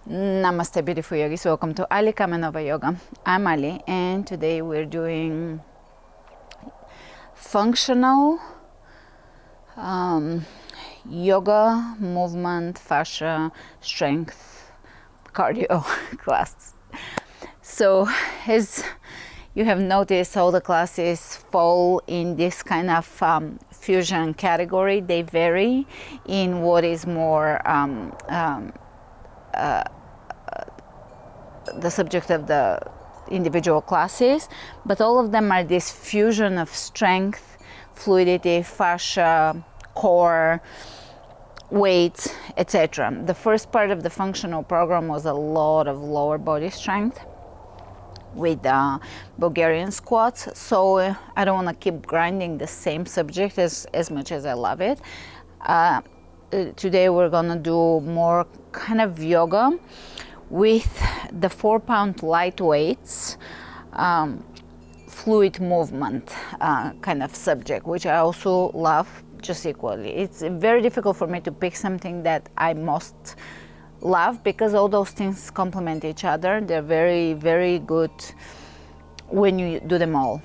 Namaste, beautiful yogis. Welcome to Ali Kamenova Yoga. I'm Ali, and today we're doing functional yoga, movement, fascia, strength, cardio class. So, as you have noticed, all the classes fall in this kind of fusion category. They vary in what is more the subject of the individual classes, but all of them are this fusion of strength, fluidity, fascia, core, weights, etc. The first part of the functional program was a lot of lower body strength with Bulgarian squats, so I don't want to keep grinding the same subject as much as I love it. Today we're gonna do more kind of yoga with the 4-pound light weights, fluid movement kind of subject, which I also love just equally. It's very difficult for me to pick something that I most love because all those things complement each other. They're very, very good when you do them all.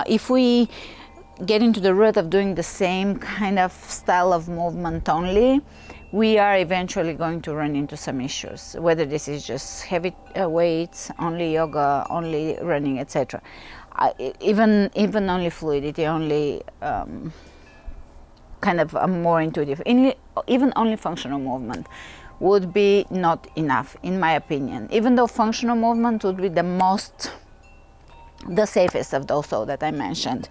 If we get into the root of doing the same kind of style of movement only, we are eventually going to run into some issues, whether this is just heavy weights, only yoga, only running, etc. Even only fluidity, only kind of a more intuitive, even only functional movement would be not enough, in my opinion, even though functional movement would be the safest of those all that I mentioned.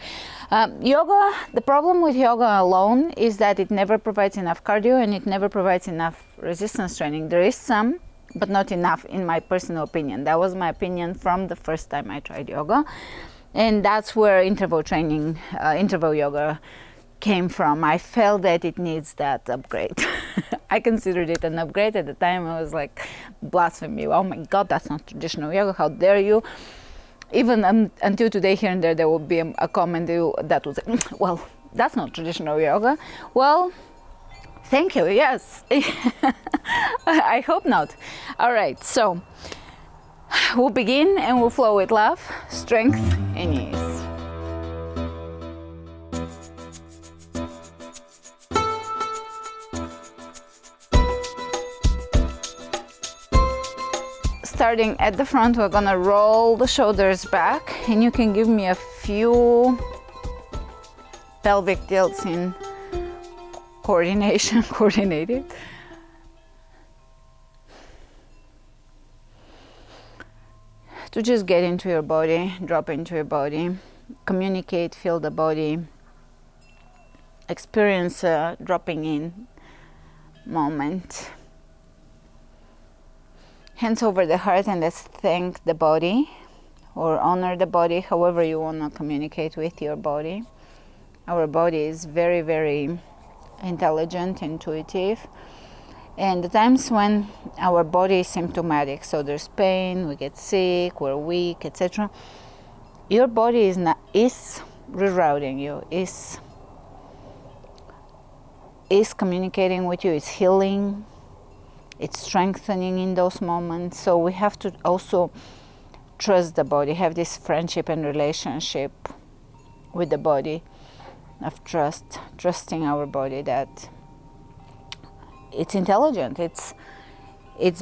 Yoga, the problem with yoga alone is that it never provides enough cardio and it never provides enough resistance training. There is some, but not enough, in my personal opinion. That was my opinion from the first time I tried yoga, and that's where interval training, interval yoga came from. I felt that it needs that upgrade. I considered it an upgrade at the time. I was like, blasphemy, oh my god, that's not traditional yoga, how dare you. Even until today, here and there will be a comment that was like, well, that's not traditional yoga. Well, thank you, yes. I hope not. All right, so we'll begin and we'll flow with love, strength, and ease. Starting at the front, we're gonna roll the shoulders back, and you can give me a few pelvic tilts in coordinated. To just get into your body, drop into your body, communicate, feel the body, experience a dropping in moment. Hands over the heart, and let's thank the body or honor the body, however you want to communicate with your body. Our body is very, very intelligent, intuitive, and the times when our body is symptomatic, so there's pain, we get sick, we're weak, etc. Your body is rerouting you, is communicating with you, is healing. It's strengthening in those moments. So we have to also trust the body, have this friendship and relationship with the body of trusting our body that it's intelligent. It's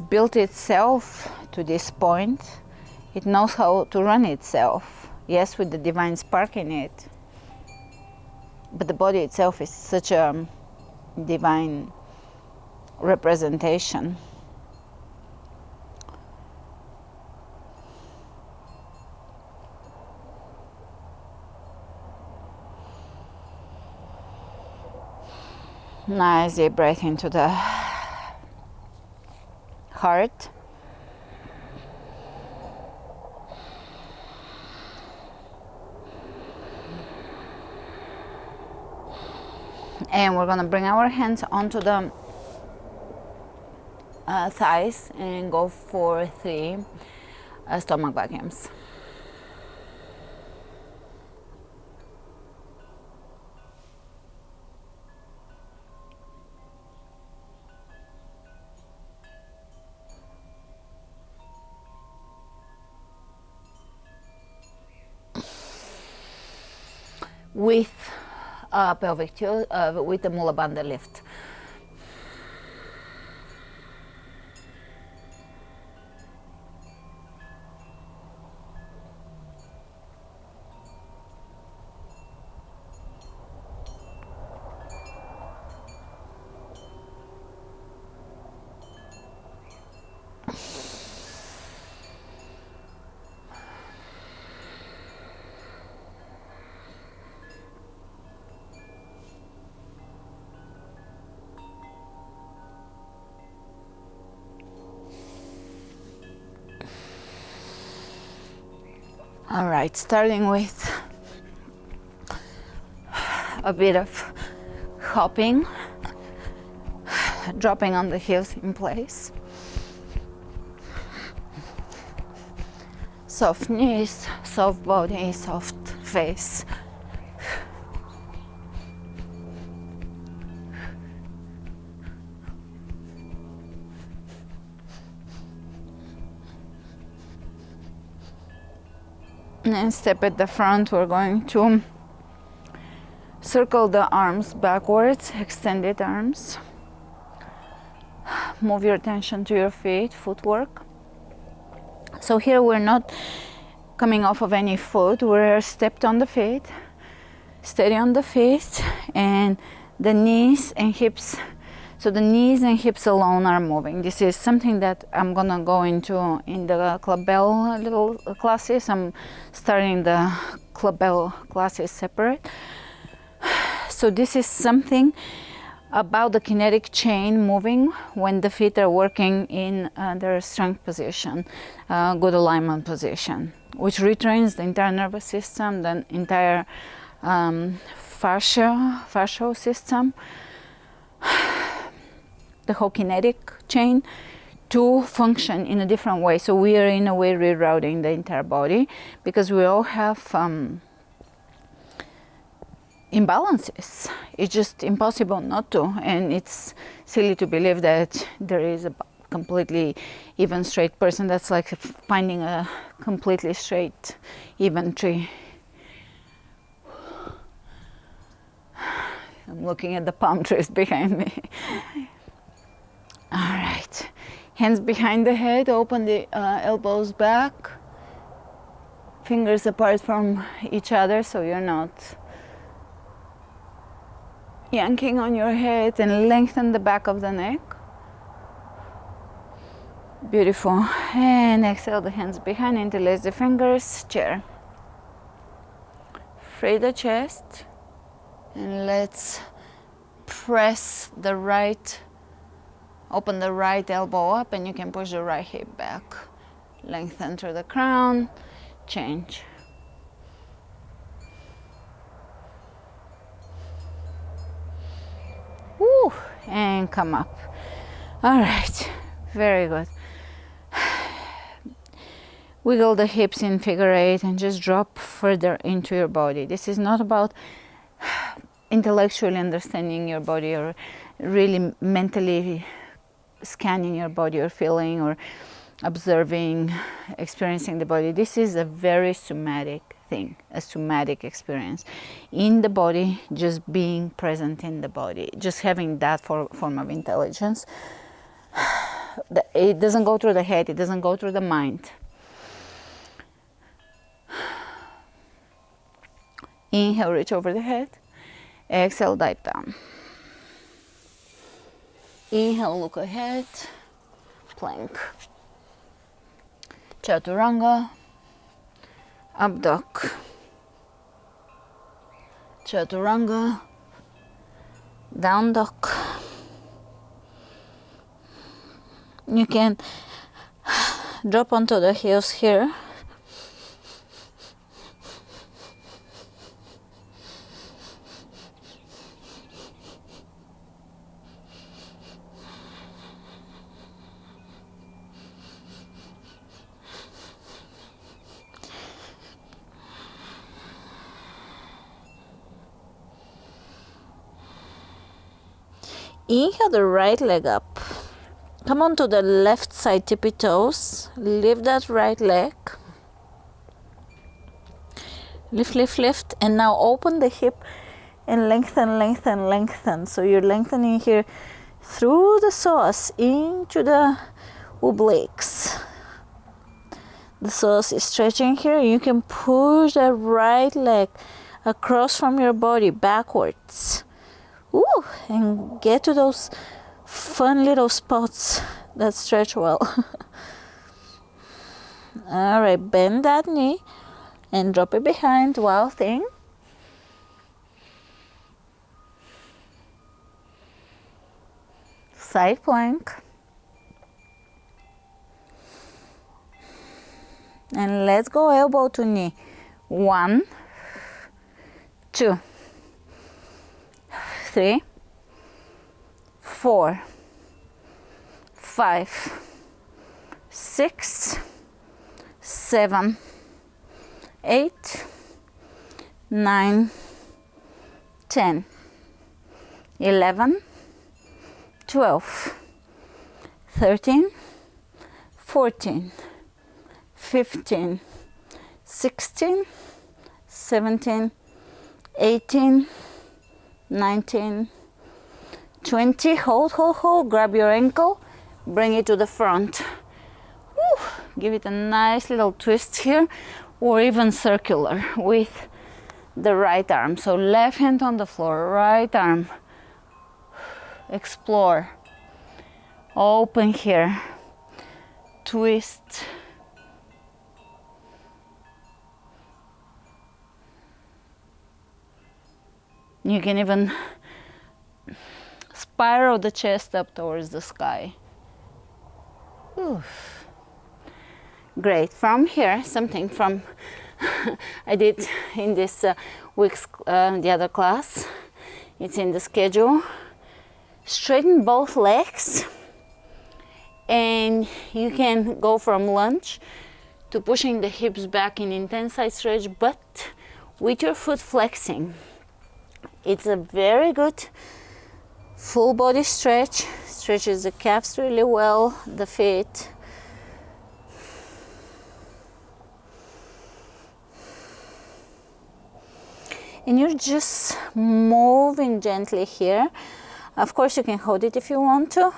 built itself to this point. It knows how to run itself. Yes, with the divine spark in it. But the body itself is such a divine representation. Nice deep breath into the heart. And we're gonna bring our hands onto the thighs and go for 3 stomach vacuums. with pelvic tilt, with the mula bandha lift. All right, starting with a bit of hopping, dropping on the heels in place. Soft knees, soft body, soft face. And then step at the front, we're going to circle the arms backwards, extended arms. Move your attention to your feet, footwork. So here we're not coming off of any foot, we're stepped on the feet, steady on the feet, and the knees and hips. So the knees and hips alone are moving. This is something that I'm gonna go into in the club bell little classes. I'm starting the club bell classes separate. So this is something about the kinetic chain moving when the feet are working in their strength position, good alignment position, which retrains the entire nervous system, the entire fascial system, the whole kinetic chain to function in a different way. So we are in a way rerouting the entire body because we all have imbalances. It's just impossible not to, and it's silly to believe that there is a completely even straight person. That's like finding a completely straight even tree. I'm looking at the palm trees behind me. All right, hands behind the head, open the elbows back, fingers apart from each other so you're not yanking on your head, and lengthen the back of the neck. Beautiful. And exhale the hands behind, interlace the fingers, chair. Free the chest, and let's press the right, open the right elbow up, and you can push the right hip back. Lengthen through the crown, change. Woo, and come up. All right, very good. Wiggle the hips in figure eight and just drop further into your body. This is not about intellectually understanding your body or really mentally scanning your body or feeling or observing, experiencing the body. This is a very somatic thing, a somatic experience in the body, just being present in the body, just having that form of intelligence. It doesn't go through the head, it doesn't go through the mind. Inhale, reach over the head. Exhale, dive down. Inhale, look ahead. Plank. Chaturanga. Up dog. Chaturanga. Down dog. You can drop onto the heels here. Inhale the right leg up. Come onto the left side tippy toes. Lift that right leg. Lift, lift, lift, and now open the hip and lengthen, lengthen, lengthen. So you're lengthening here through the psoas into the obliques. The psoas is stretching here. You can push the right leg across from your body backwards. Ooh, and get to those fun little spots that stretch well. All right, bend that knee and drop it behind. Wild thing. Side plank. And let's go elbow to knee. 1, 2, 3, 4, 5, 6, 7, 8, 9, 10, 11, 12, 13, 14, 15, 16, 17, 18, 19, 20. Hold, hold, hold. Grab your ankle, bring it to the front. Woo. Give it a nice little twist here, or even circular with the right arm. So left hand on the floor, right arm. Explore. Open here. Twist. You can even spiral the chest up towards the sky. Oof. Great. From here, something from I did in this week's the other class. It's in the schedule. Straighten both legs, and you can go from lunge to pushing the hips back in intense side stretch, but with your foot flexing. It's a very good full body stretch. Stretches the calves really well, the feet. And you're just moving gently here. Of course, you can hold it if you want to,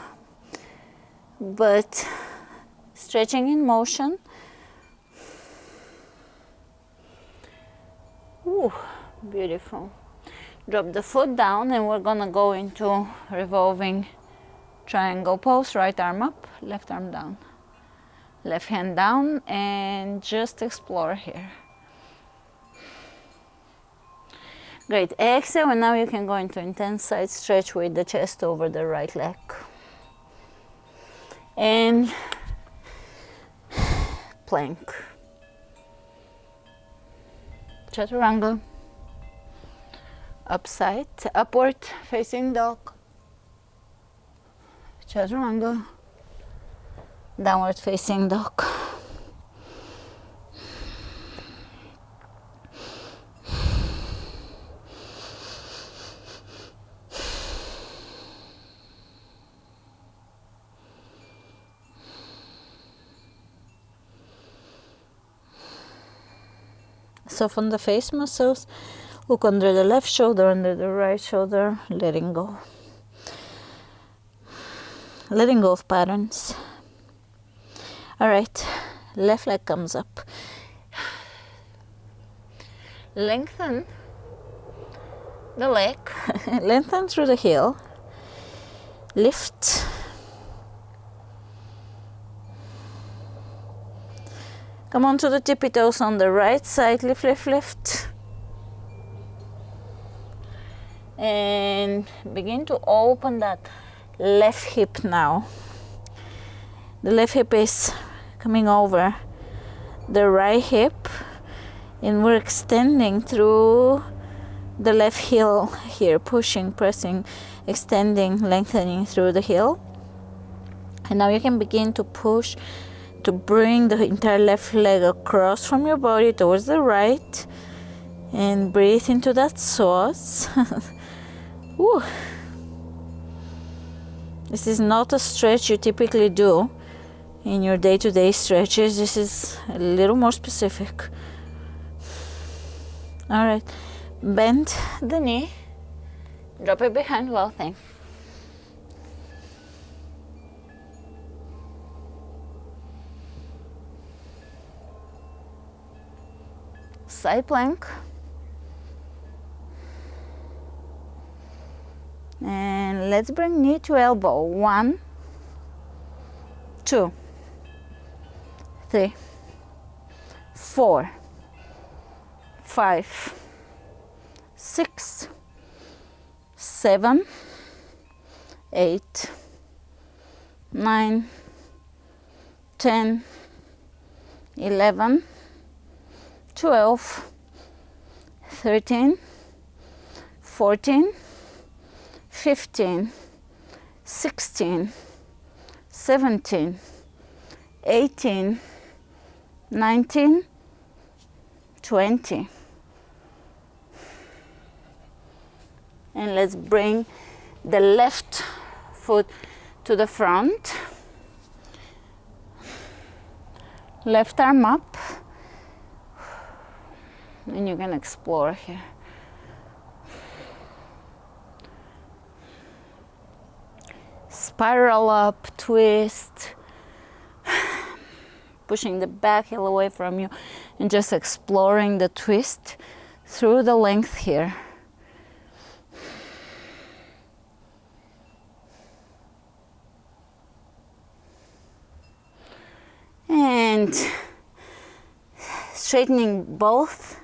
but stretching in motion. Ooh, beautiful. Drop the foot down, and we're gonna go into revolving triangle pose. Right arm up, left arm down, left hand down, and just explore here. Great. Exhale, and now you can go into intense side stretch with the chest over the right leg. And plank. Chaturanga. Upward facing dog. Chaturanga. Downward facing dog. Soften the face muscles. Look under the left shoulder, under the right shoulder, letting go. Letting go of patterns. All right, left leg comes up. Lengthen the leg, lengthen through the heel. Lift. Come on to the tippy toes on the right side. Lift, lift, lift. And begin to open that left hip now. The left hip is coming over the right hip, and we're extending through the left heel here, pushing, pressing, extending, lengthening through the heel. And now you can begin to push to bring the entire left leg across from your body towards the right, and breathe into that psoas. Woo. This is not a stretch you typically do in your day-to-day stretches. This is a little more specific. All right, bend the knee, drop it behind, well thing. Side plank. And let's bring knee to elbow. 1, 2, 3, 4, 5, 6, 7, 8, 9, 10, 11, 12, 13, 14, 15, 16, 17, 18, 19, 20. And let's bring the left foot to the front. Left arm up. And you can explore here. Spiral up, twist, pushing the back heel away from you and just exploring the twist through the length here. And straightening both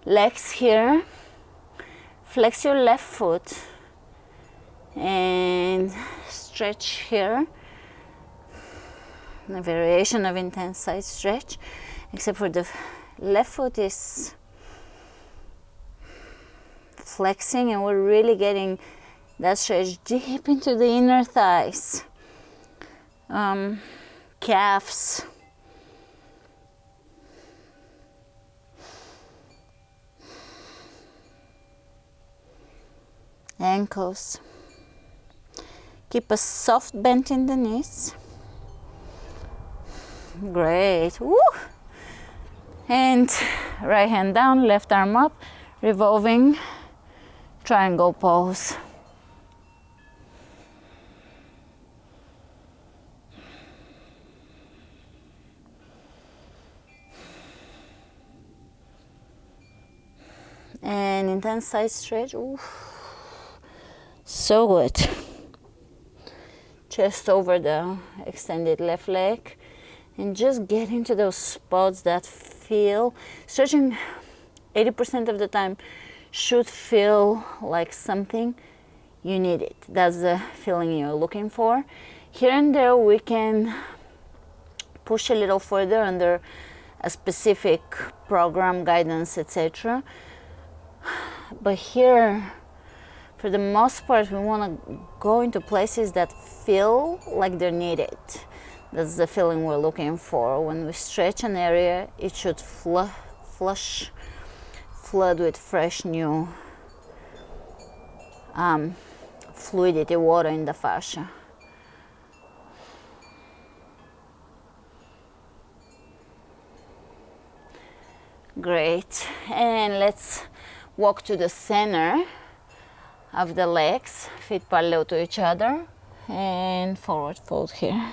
legs here. Flex your left foot and stretch here. A variation of intense side stretch, except for the left foot is flexing and we're really getting that stretch deep into the inner thighs, calves. Ankles. Keep a soft bend in the knees. Great. Woo. And right hand down, left arm up, revolving triangle pose. And intense side stretch. Ooh. So good. Chest over the extended left leg and just get into those spots that feel, stretching 80% of the time should feel like something you need it. That's the feeling you're looking for. Here and there we can push a little further under a specific program, guidance, etc. But here, for the most part, we want to go into places that feel like they're needed. That's the feeling we're looking for. When we stretch an area, it should flood with fresh, new fluidity, water in the fascia. Great. And let's walk to the center of the legs, feet parallel to each other, and forward fold here.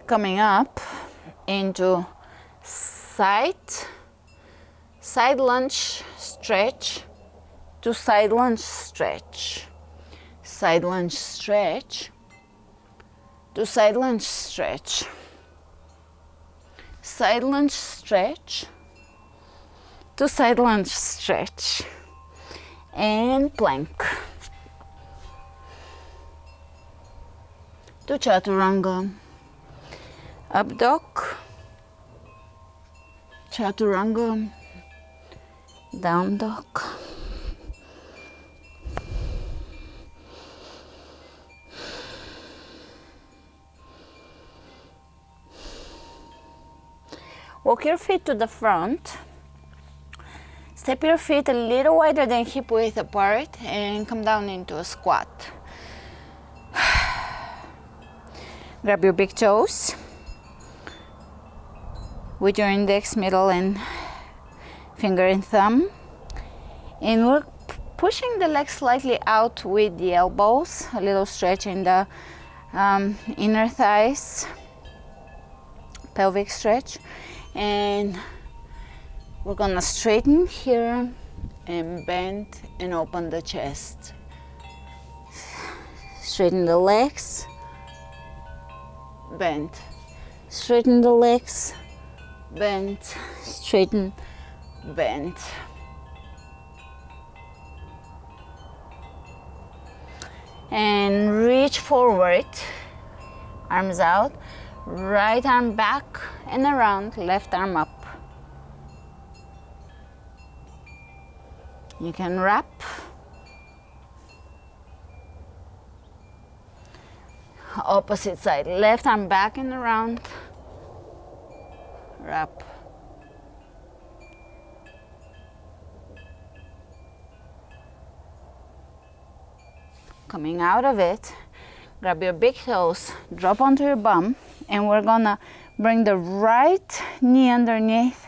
Coming up into side lunge stretch to side lunge stretch. Side lunge stretch to side lunge stretch. Side lunge stretch to side lunge stretch. And plank. To chaturanga. Up dog. Chaturanga. Down dog. Walk your feet to the front. Step your feet a little wider than hip width apart and come down into a squat. Grab your big toes with your index, middle, and finger and thumb. And we're pushing the legs slightly out with the elbows, a little stretch in the inner thighs, pelvic stretch. And we're gonna straighten here and bend and open the chest. Straighten the legs, bend. Straighten the legs, bend. Straighten, bend. And reach forward, arms out, right arm back and around, left arm up. You can wrap. Opposite side, left arm back and around, wrap. Coming out of it, grab your big toes, drop onto your bum, and we're gonna bring the right knee underneath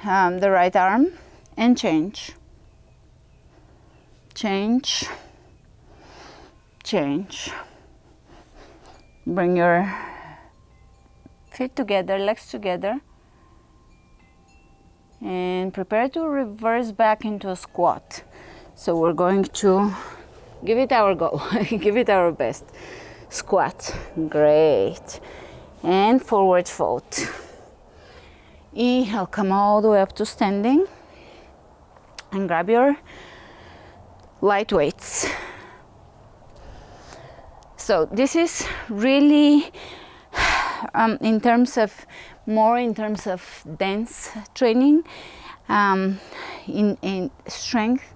the right arm and change. Change, change. Bring your feet together, legs together, and prepare to reverse back into a squat. So we're going to give it our go, give it our best. Squat, great. And forward fold. Inhale, come all the way up to standing. And grab your light weights. So this is really in terms of dense training, in strength,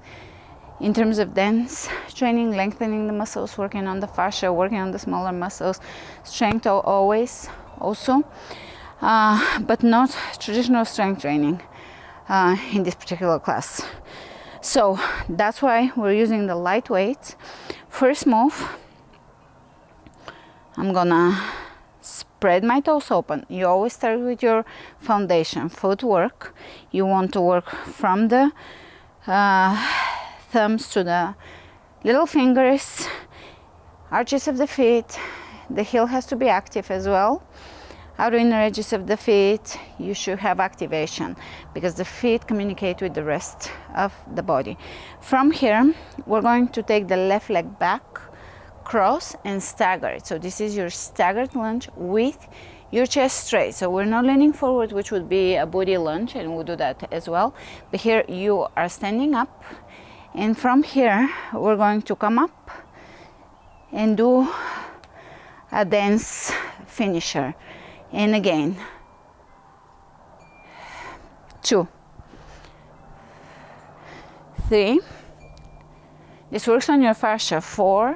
in terms of dense training, lengthening the muscles, working on the fascia, working on the smaller muscles, strength always also, but not traditional strength training in this particular class. So that's why we're using the light weights. First move, I'm gonna spread my toes open. You always start with your foundation, footwork. You want to work from the thumbs to the little fingers, arches of the feet. The heel has to be active as well. Outer inner edges of the feet, you should have activation because the feet communicate with the rest of the body. From here, we're going to take the left leg back, cross, and stagger it. So this is your staggered lunge with your chest straight. So we're not leaning forward, which would be a booty lunge, and we'll do that as well. But here you are standing up, and from here, we're going to come up and do a dense finisher. And again, 2, 3, this works on your fascia, 4,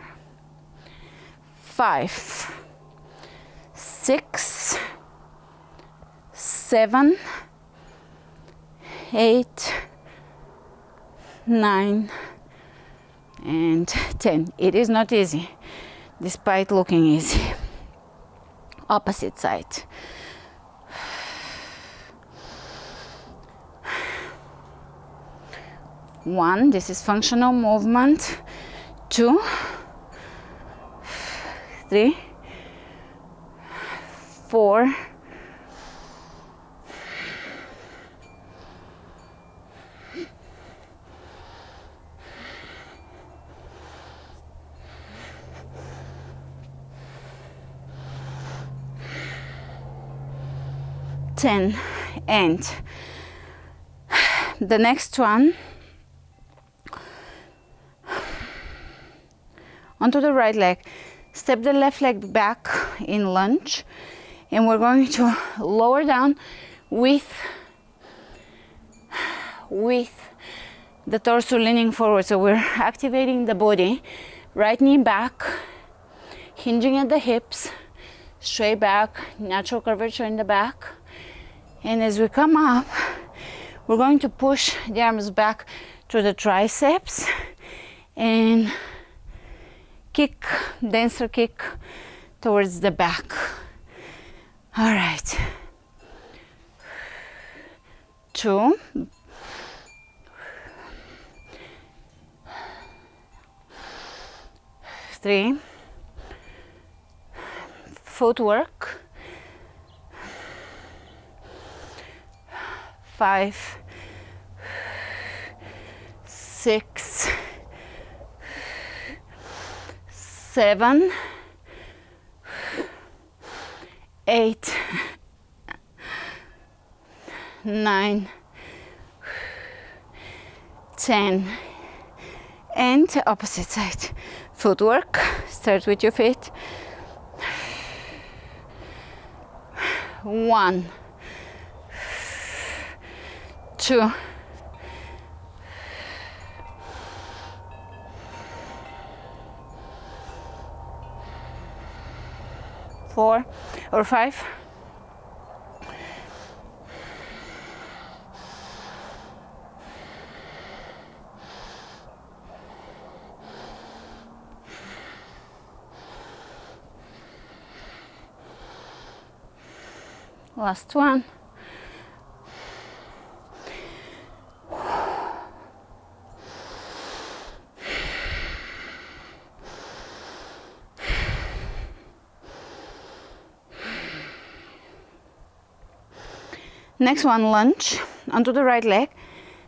5, 6, 7, 8, 9, and 10. It is not easy, despite looking easy. Opposite side. 1, this is functional movement. 2, 3, 4, 10, and the next one onto the right leg. Step the left leg back in lunge, and we're going to lower down with the torso leaning forward. So we're activating the body. Right knee back, hinging at the hips, straight back, natural curvature in the back. And as we come up, We're going to push the arms back to the triceps and kick, dancer kick towards the back. All right. 2. 3. Footwork. 5. 6. 7. 8. 9. 10. And opposite side. Footwork. Start with your feet. 1. 2. 4 or 5. Last one. Next one, lunge onto the right leg.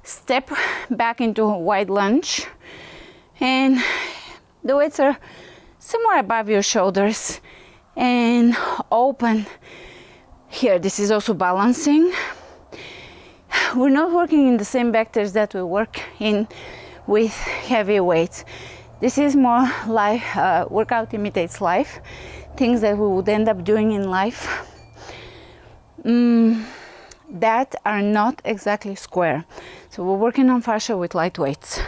Step back into a wide lunge. And the weights are somewhere above your shoulders. And open. Here, this is also balancing. We're not working in the same vectors that we work in with heavy weights. This is more like workout imitates life, things that we would end up doing in life that are not exactly square. So we're working on fascia with light weights.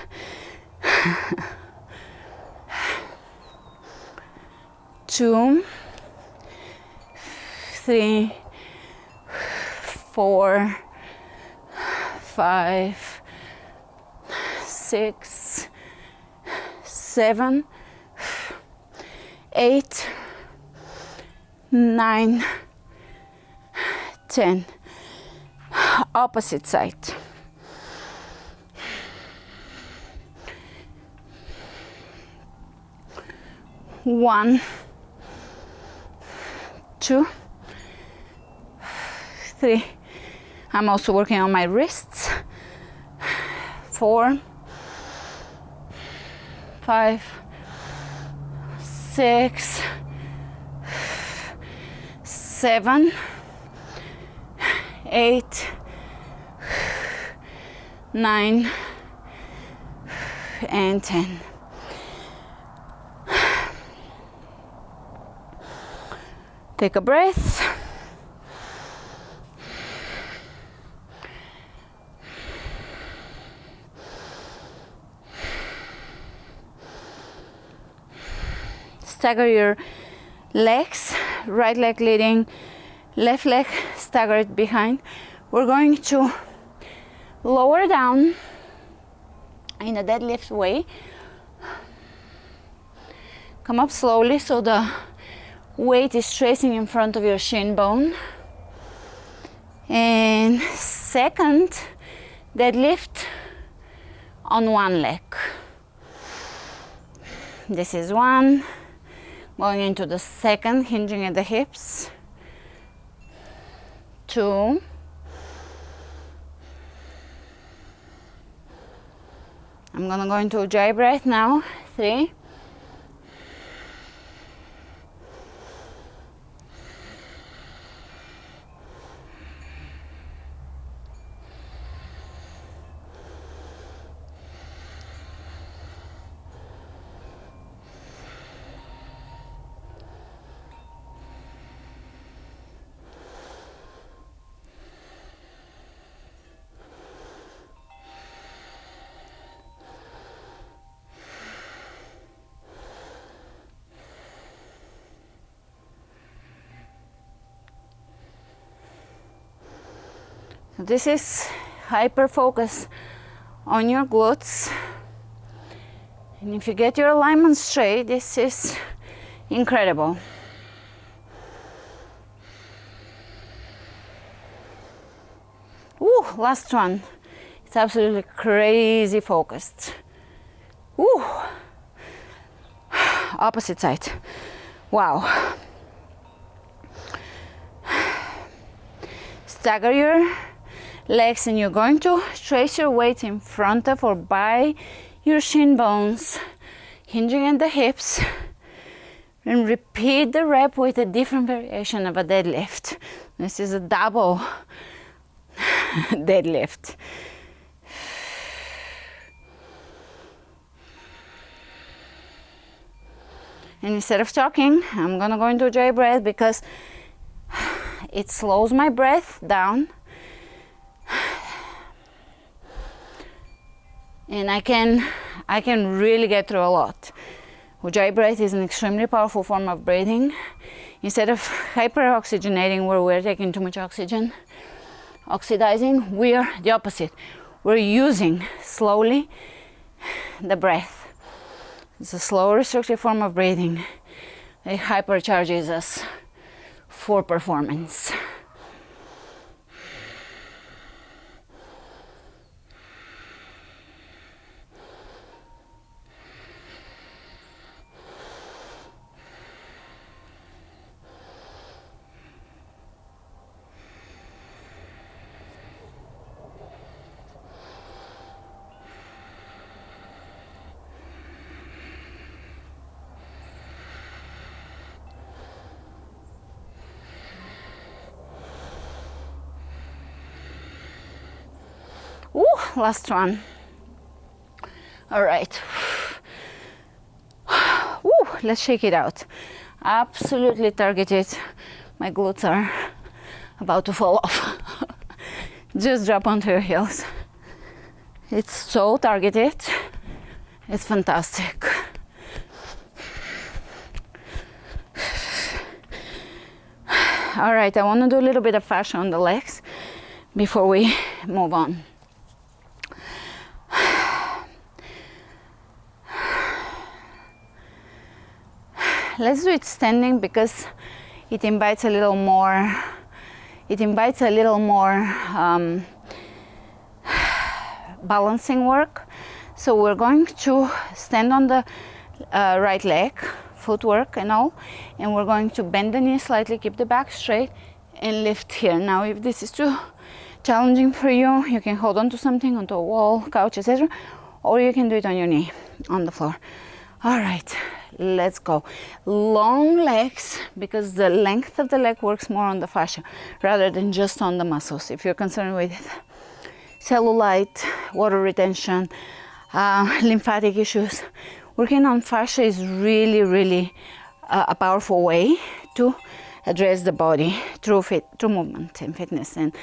2, 3, 4, 5, 6, 7, 8, 9, 10. Opposite side. 1, 2, 3. I'm also working on my wrists. 4, 5, 6, 7, 8, 9, and 10. Take a breath. Stagger your legs, right leg leading, left leg staggered behind. We're going to lower down in a deadlift way. Come up slowly so the weight is tracing in front of your shin bone. And second, deadlift on one leg. This is one. Going into the second, hinging at the hips. 2. I'm gonna go into a dry breath now. 3. This is hyper focus on your glutes. And if you get your alignment straight, this is incredible. Ooh, last one. It's absolutely crazy focused. Ooh. Opposite side. Wow. Stagger your legs, and you're going to trace your weight in front of or by your shin bones, hinging at the hips, and repeat the rep with a different variation of a deadlift. This is a double deadlift. And instead of talking, I'm gonna go into dry breath because it slows my breath down, and I can really get through a lot. Ujjayi breath is an extremely powerful form of breathing. Instead of hyperoxygenating, where we're taking too much oxygen, oxidizing, we're the opposite. We're using slowly the breath. It's a slow, restrictive form of breathing. It hypercharges us for performance. Ooh, last one. All right. Ooh, let's shake it out. Absolutely targeted. My glutes are about to fall off. Just drop onto your heels. It's so targeted. It's fantastic. All right, I want to do a little bit of fascia on the legs before we move on. Let's do it standing because it invites a little more. Balancing work. So we're going to stand on the right leg, footwork and all, and we're going to bend the knee slightly, keep the back straight, and lift here. Now, if this is too challenging for you, you can hold on to something, onto a wall, couch, etc., or you can do it on your knee, on the floor. All right, let's go. Long legs, because the length of the leg works more on the fascia rather than just on the muscles. If you're concerned with cellulite, water retention, lymphatic issues, working on fascia is really a powerful way to address the body through movement and fitness and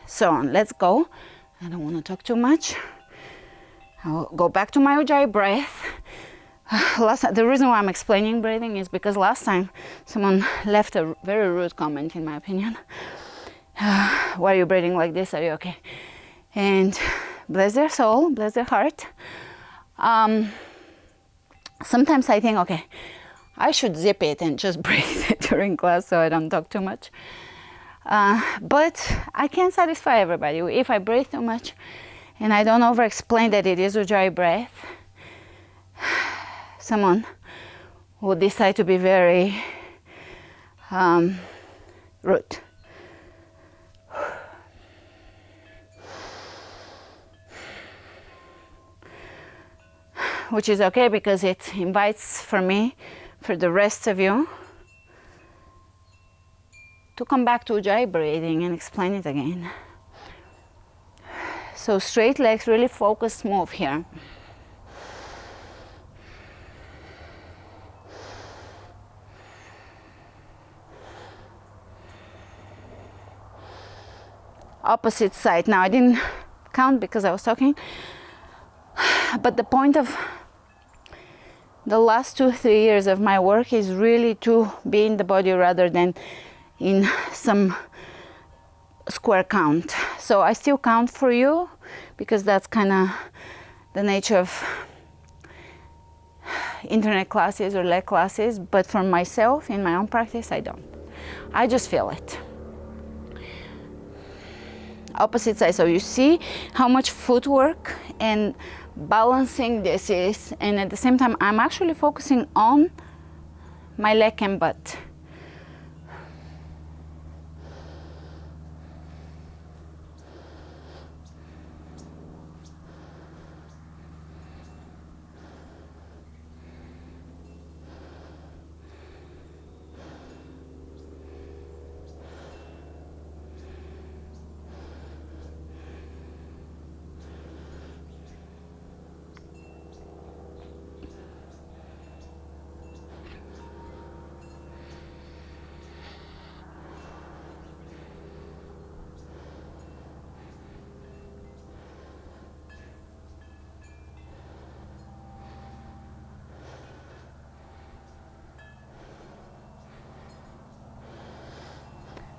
so on. Let's go. I don't want to talk too much. I'll go back to my Ujjayi breath. The reason why I'm explaining breathing is because last time someone left a very rude comment, in my opinion. Why are you breathing like this? Are you okay? And bless their soul, bless their heart. Sometimes I think, okay, I should zip it and just breathe during class so I don't talk too much. But I can't satisfy everybody. If I breathe too much and I don't over-explain that it is Ujjayi breath, someone would decide to be very rude. Which is okay because it invites for me, for the rest of you, to come back to Ujjayi breathing and explain it again. So straight legs, really focused move here. Opposite side. Now I didn't count because I was talking, but the point of the last 2-3 years of my work is really to be in the body rather than in some square count. So I still count for you because that's kind of the nature of internet classes or leg classes, but for myself in my own practice I don't. I just feel it. Opposite side, so you see how much footwork and balancing this is, and at the same time I'm actually focusing on my leg and butt.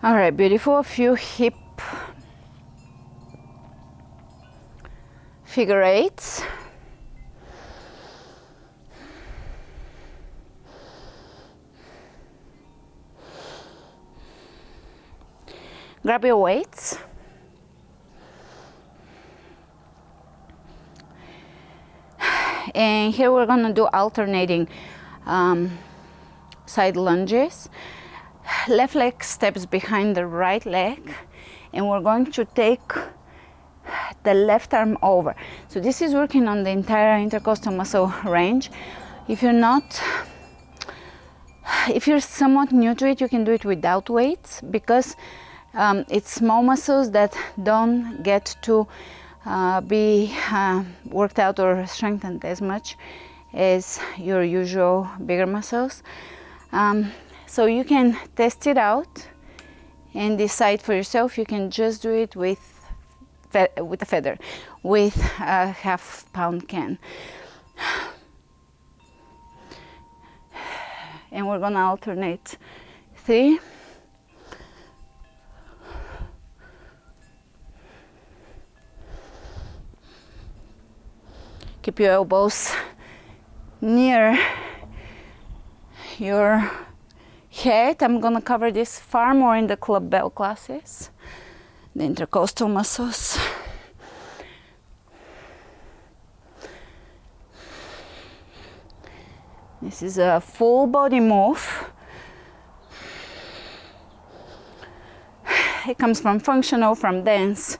All right, beautiful. A few hip figure eights. Grab your weights. And here we're gonna do alternating side lunges. Left leg steps behind the right leg, and we're going to take the left arm over. So this is working on the entire intercostal muscle range. If you're somewhat new to it, you can do it without weights, because it's small muscles that don't get to be worked out or strengthened as much as your usual bigger muscles. So you can test it out and decide for yourself. You can just do it with a feather, with a half-pound can. And we're gonna alternate 3. Keep your elbows near your head. I'm gonna cover this far more in the club bell classes, the intercostal muscles. This is a full body move. It comes from functional, from dance,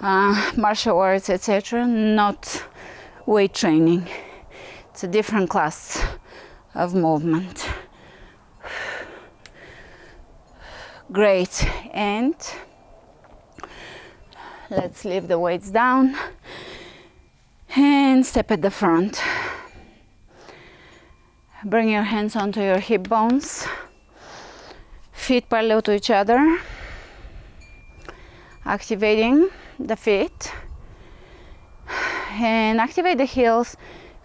martial arts, etc., not weight training. It's a different class of movement. Great, and let's leave the weights down and step at the front. Bring your hands onto your hip bones, feet parallel to each other, activating the feet, and activate the heels.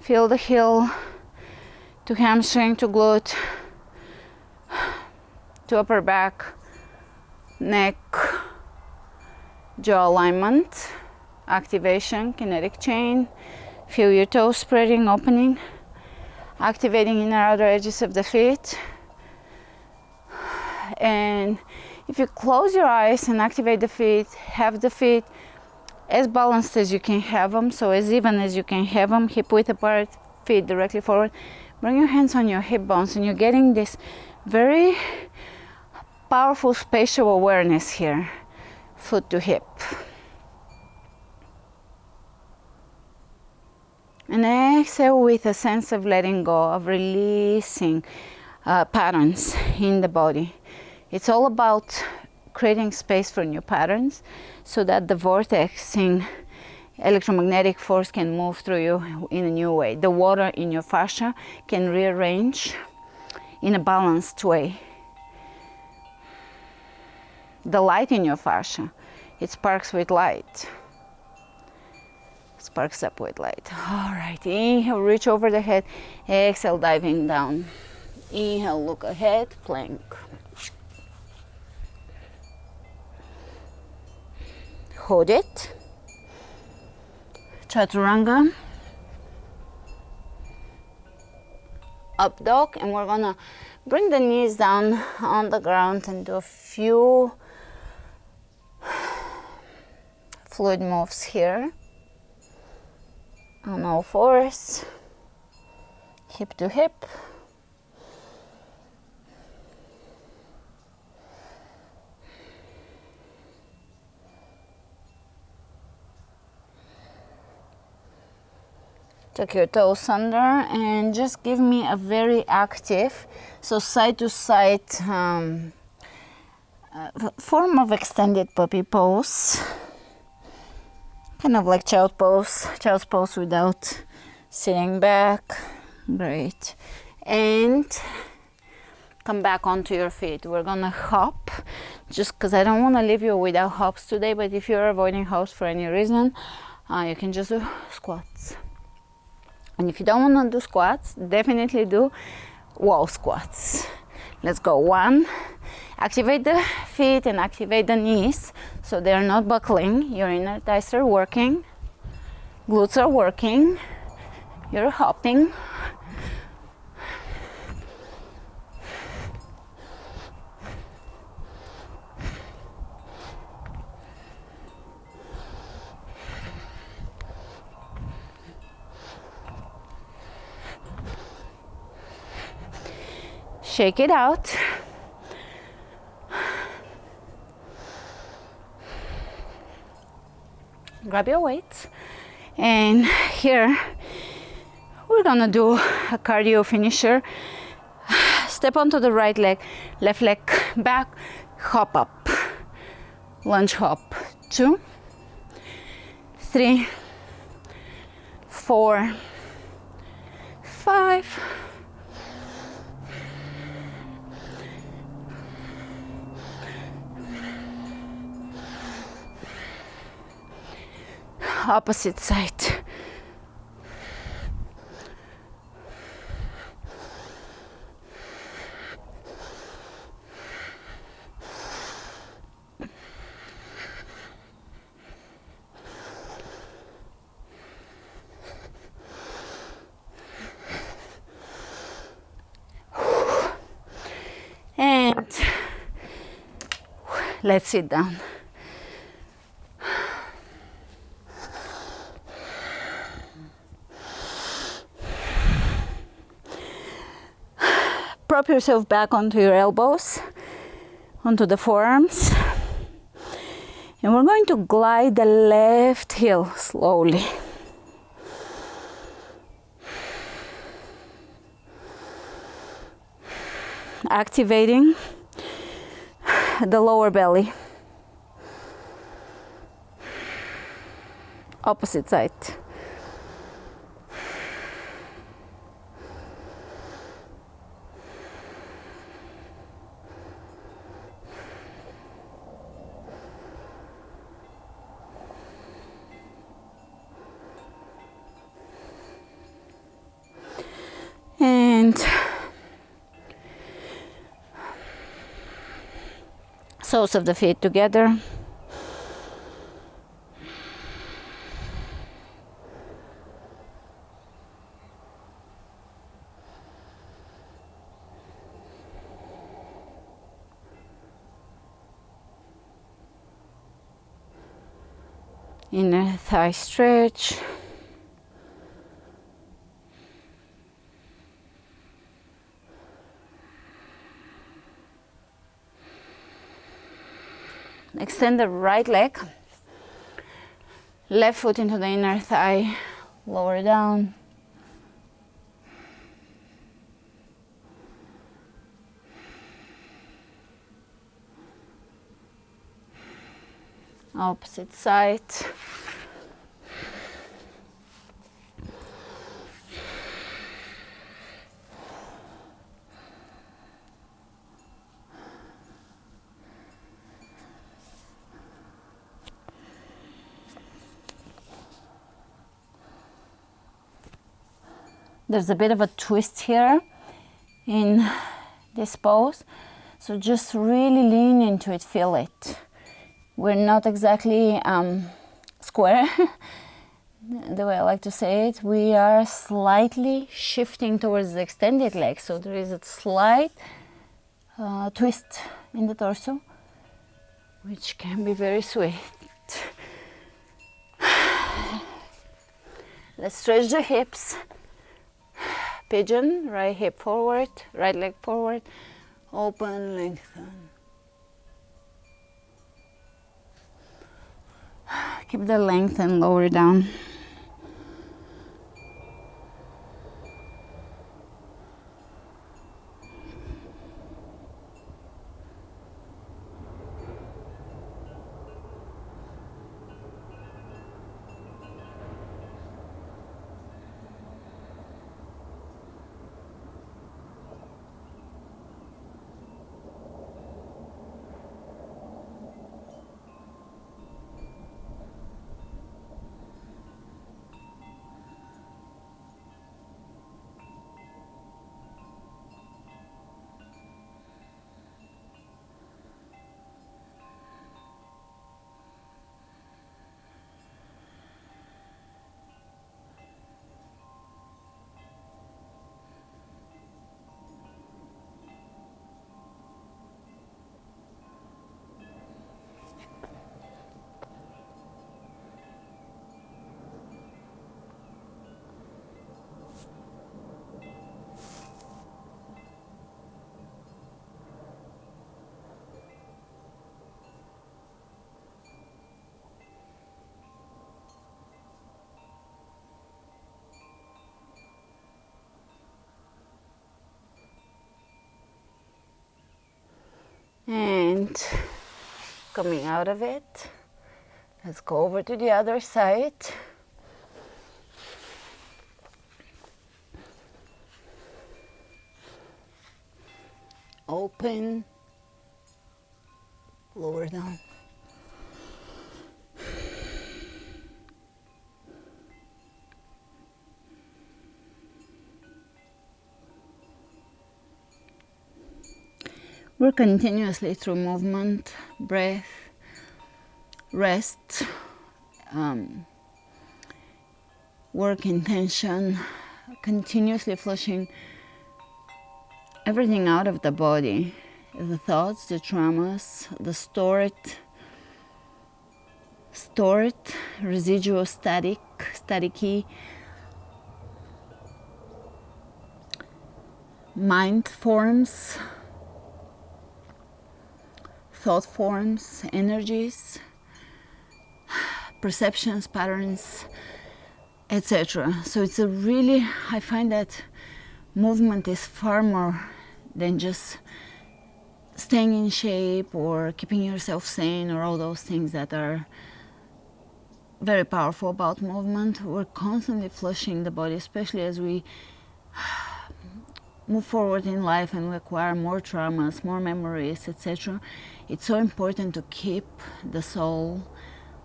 Feel the heel to hamstring, to glute, to upper back, neck, jaw alignment, activation, kinetic chain. Feel your toes spreading, opening, activating inner outer edges of the feet. And if you close your eyes and activate the feet, have the feet as balanced as you can have them, so as even as you can have them, hip width apart, feet directly forward. Bring your hands on your hip bones, and you're getting this very powerful spatial awareness here, foot to hip. And exhale with a sense of letting go, of releasing patterns in the body. It's all about creating space for new patterns so that the vortexing electromagnetic force can move through you in a new way. The water in your fascia can rearrange in a balanced way. The light in your fascia, it sparks with light. Sparks up with light. All right, inhale, reach over the head. Exhale, diving down. Inhale, look ahead, plank. hold it, chaturanga, up dog, and we're gonna bring the knees down on the ground and do a few fluid moves here on all fours, hip to hip. Tuck your toes under and just give me a very active, so side to side form of extended puppy pose. Kind of like child's pose without sitting back. Great. And come back onto your feet. We're gonna hop, just because I don't want to leave you without hops today, but if you're avoiding hops for any reason, you can just do squats. And if you don't want to do squats, definitely do wall squats. Let's go. 1, activate the feet and activate the knees so they're not buckling. Your inner thighs are working, glutes are working, you're hopping. Shake it out. Grab your weights. And here we're gonna do a cardio finisher. Step onto the right leg, left leg back, hop up. Lunge hop. 2, 3, 4, 5, opposite side. And let's sit down. Prop yourself back onto your elbows, onto the forearms, and we're going to glide the left heel slowly. Activating the lower belly. Opposite side. And soles of the feet together. Inner thigh stretch. Extend the right leg, left foot into the inner thigh, lower down. Opposite side. There's a bit of a twist here in this pose, so just really lean into it, feel it. We're not exactly square, the way I like to say it. We are slightly shifting towards the extended leg, so there is a slight twist in the torso, which can be very sweet. Let's stretch the hips. Pigeon, right hip forward, right leg forward, open, lengthen. Keep the length and lower down. And coming out of it, let's go over to the other side. Open, lower down. Work continuously through movement, breath, rest, work intention, continuously flushing everything out of the body, the thoughts, the traumas, the stored residual staticky mind forms, thought forms, energies, perceptions, patterns, etc. So it's a really, I find that movement is far more than just staying in shape or keeping yourself sane or all those things that are very powerful about movement. We're constantly flushing the body, especially as we move forward in life and we acquire more traumas, more memories, etc. It's so important to keep the soul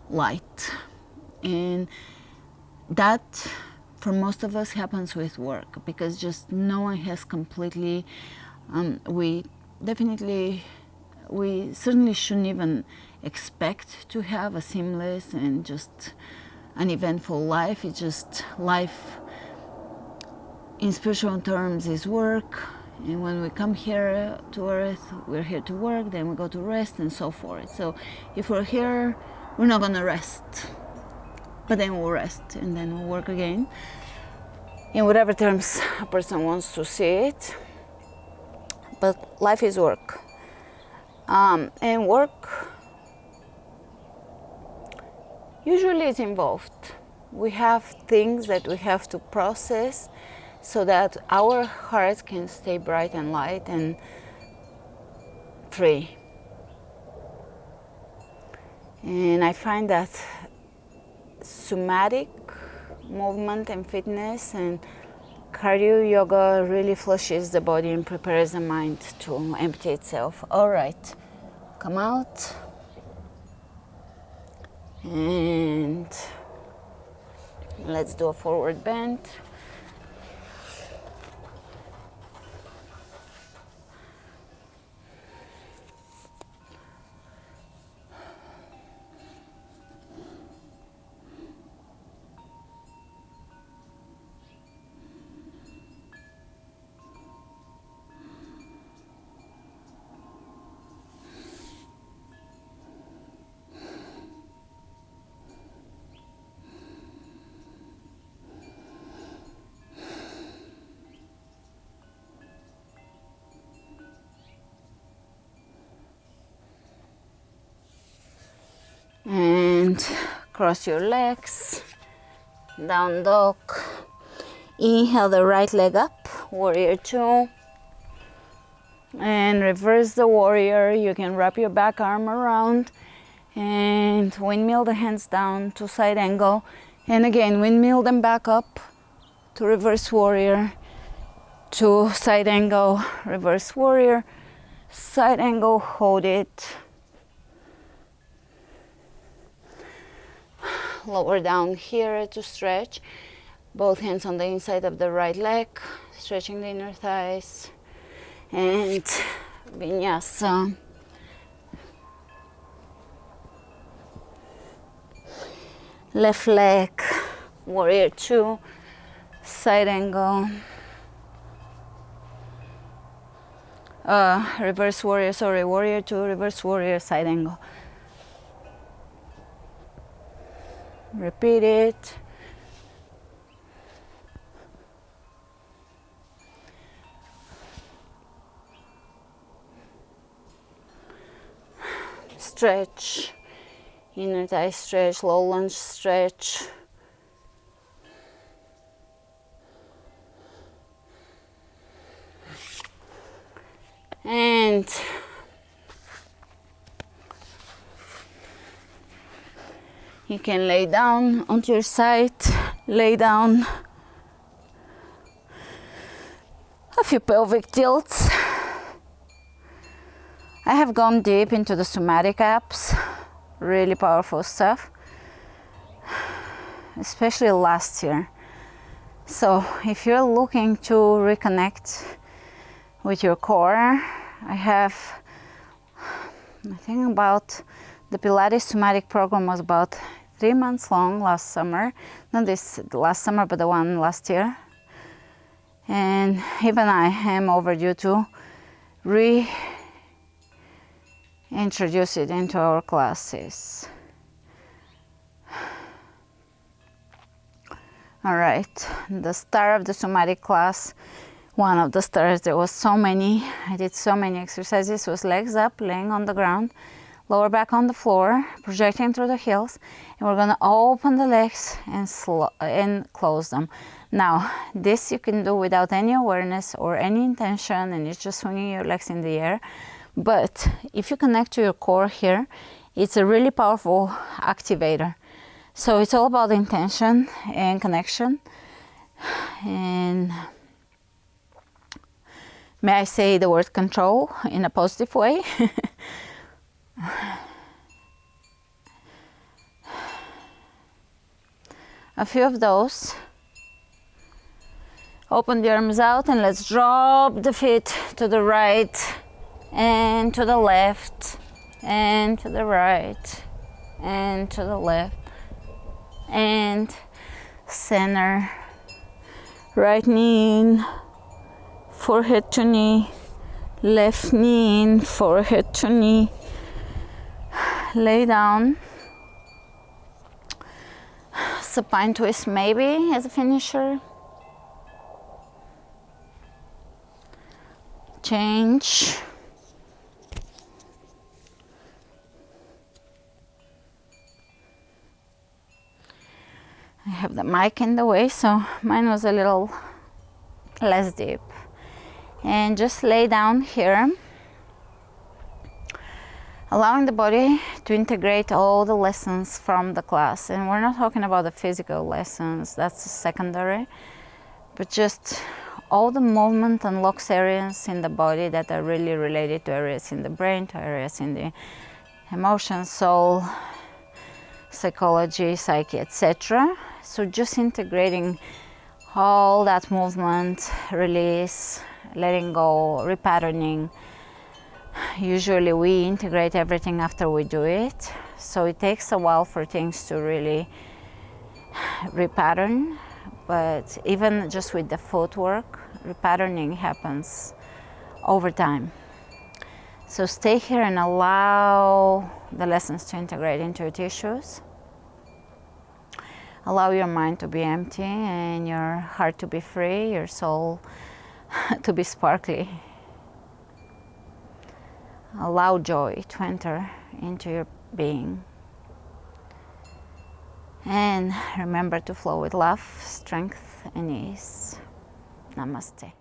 light. And that, for most of us, happens with work, because just no one has completely, we certainly shouldn't even expect to have a seamless and just an eventful life. It's just life in spiritual terms is work, and when we come here to earth, we're here to work, then we go to rest and so forth. So if we're here, we're not gonna rest, but then we'll rest and then we'll work again, in whatever terms a person wants to see it. But life is work, and work usually is involved. We have things that we have to process so that our hearts can stay bright and light and free. And I find that somatic movement and fitness and cardio yoga really flushes the body and prepares the mind to empty itself. All right, come out. And let's do a forward bend. And cross your legs, down dog. Inhale the right leg up, warrior two. And reverse the warrior. You can wrap your back arm around and windmill the hands down to side angle. And again, windmill them back up to reverse warrior, to side angle, reverse warrior, side angle, hold it. Lower down here to stretch. Both hands on the inside of the right leg, stretching the inner thighs. And vinyasa. Left leg, warrior two, side angle. Reverse warrior, sorry, warrior two, reverse warrior, side angle. Repeat it. Stretch, inner thigh stretch, low lunge stretch. And you can lay down onto your side, lay down. A few pelvic tilts. I have gone deep into the Somatic apps, really powerful stuff, especially last year. So if you're looking to reconnect with your core, I think about the Pilates Somatic program was about 3 months long last summer, not this last summer, but the one last year. And even I am overdue to reintroduce it into our classes. All right, the star of the Somatic class, one of the stars, there was so many, I did so many exercises, was legs up, laying on the ground, lower back on the floor, projecting through the heels, and we're gonna open the legs and close them. Now, this you can do without any awareness or any intention, and it's just swinging your legs in the air. But if you connect to your core here, it's a really powerful activator. So it's all about intention and connection. And may I say the word control in a positive way? A few of those. Open the arms out and let's drop the feet to the right and to the left and to the right and to the left and center. Right knee in, forehead to knee, left knee in, forehead to knee. Lay down. Supine twist maybe as a finisher. Change. I have the mic in the way, so mine was a little less deep. And just lay down here, allowing the body to integrate all the lessons from the class. And we're not talking about the physical lessons, that's secondary, but just all the movement unlocks areas in the body that are really related to areas in the brain, to areas in the emotions, soul, psychology, psyche, etc. So just integrating all that movement, release, letting go, repatterning. Usually we integrate everything after we do it, so it takes a while for things to really repattern. But even just with the footwork, repatterning happens over time. So stay here and allow the lessons to integrate into your tissues. Allow your mind to be empty and your heart to be free, your soul to be sparkly. Allow joy to enter into your being. And remember to flow with love, strength, and ease. Namaste.